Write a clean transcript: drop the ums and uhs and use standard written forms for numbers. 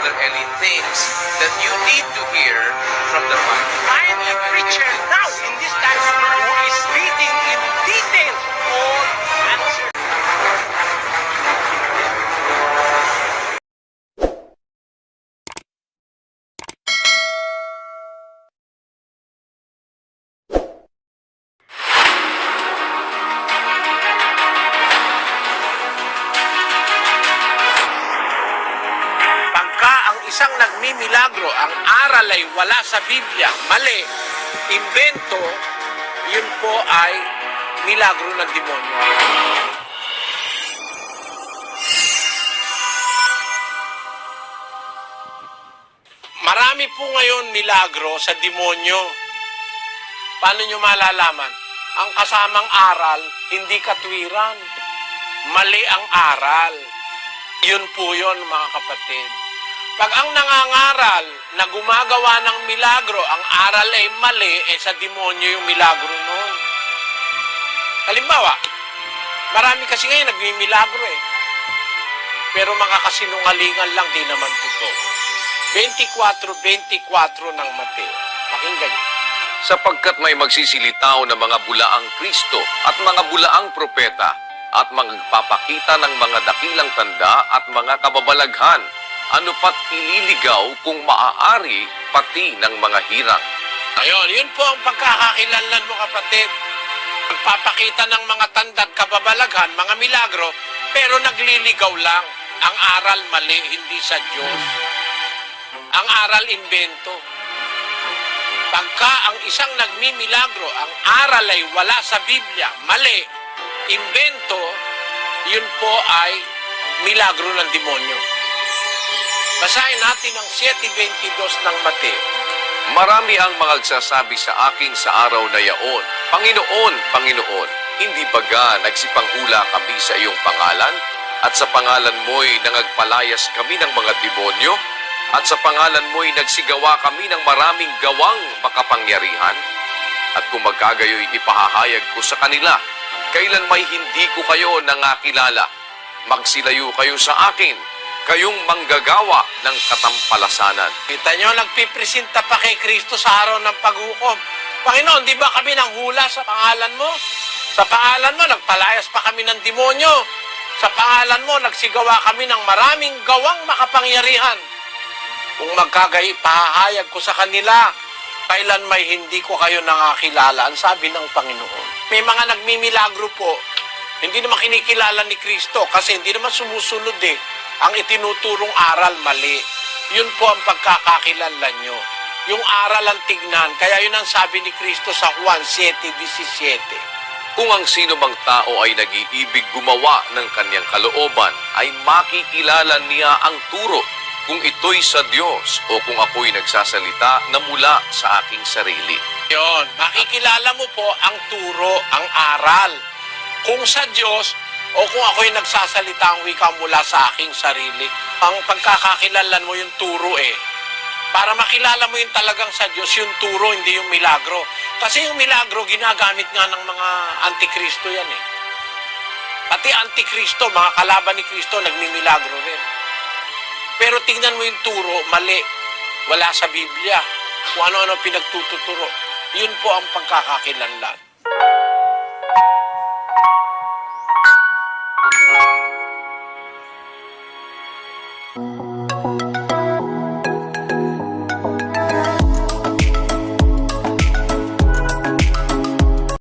Brother Eli thinks that you need to hear from the Bible. I am a preacher now in this time who is reading in detail all the answers. Pagka ang isang nagmimilagro, ang aral ay wala sa Biblia, mali, imbento, yun po ay milagro ng demonyo. Marami po ngayon milagro sa demonyo. Paano nyo malalaman? Ang kasamang aral, hindi katwiran. Mali ang aral. Yun po yun, mga kapatid. Pag ang nangangaral na gumagawa ng milagro, ang aral ay mali, sa demonyo yung milagro nun. Halimbawa, marami kasi ngayon nagmimilagro Pero mga kasinungalingan lang, di naman totoo. 24:24 ng Mateo. Pakinggan niyo. Sapagkat may magsisilitaw ng mga bulaang Kristo at mga bulaang propeta at magpapakita ng mga dakilang tanda at mga kababalaghan, ano pat ililigaw kung maaari pati ng mga hirang. Ayun, yun po ang pagkakakilanlan mo, kapatid. Magpapakita ng mga tanda at kababalaghan, mga milagro, pero nagliligaw lang. Ang aral mali, hindi sa Diyos. Ang aral imbento. Pagka ang isang nagmimilagro, ang aral ay wala sa Biblia, mali, imbento, yun po ay milagro ng demonyo. Basahin natin ang 7:22 ng Mateo. Marami ang mga nagsasabi sa akin sa araw na yaon, Panginoon, Panginoon, hindi baga nagsipanghula kami sa iyong pangalan? At sa pangalan mo'y nangagpalayas kami ng mga demonyo? At sa pangalan mo'y nagsigawa kami ng maraming gawang makapangyarihan? At kung magkagayo'y ipahahayag ko sa kanila, kailan may hindi ko kayo nangakilala? Magsilayo kayo sa akin, kayong manggagawa ng katampalasanan. Kita nyo, nagpipresenta pa kay Kristo sa araw ng paghukom. Panginoon, di ba kami nang hula sa pangalan mo? Sa pangalan mo, nagpalayas pa kami ng demonyo. Sa pangalan mo, nagsigawa kami ng maraming gawang makapangyarihan. Kung magkagay, pahahayag ko sa kanila, kailan may hindi ko kayo nangakilala, ang sabi ng Panginoon. May mga nagmimilagro po, hindi naman kinikilala ni Kristo kasi hindi naman sumusunod Ang itinuturong aral mali. Yun po ang pagkakakilanlan nyo. Yung aral ang tignan. Kaya yun ang sabi ni Kristo sa Juan 7:17. Kung ang sino mang tao ay nag-iibig gumawa ng kanyang kalooban, ay makikilala niya ang turo kung ito'y sa Diyos o kung ako'y nagsasalita na mula sa aking sarili. Yun, makikilala mo po ang turo, ang aral. Kung sa Diyos o kung ako'y nagsasalita ang wika mula sa aking sarili. Ang pagkakakilalan mo yung turo Para makilala mo yung talagang sa Diyos, yung turo, hindi yung milagro. Kasi yung milagro, ginagamit nga ng mga antikristo yan Pati antikristo, mga kalaban ni Kristo, nagmimilagro rin. Pero tingnan mo yung turo, mali. Wala sa Biblia. Kung ano-ano pinagtututuro. Yun po ang pagkakakilanlan.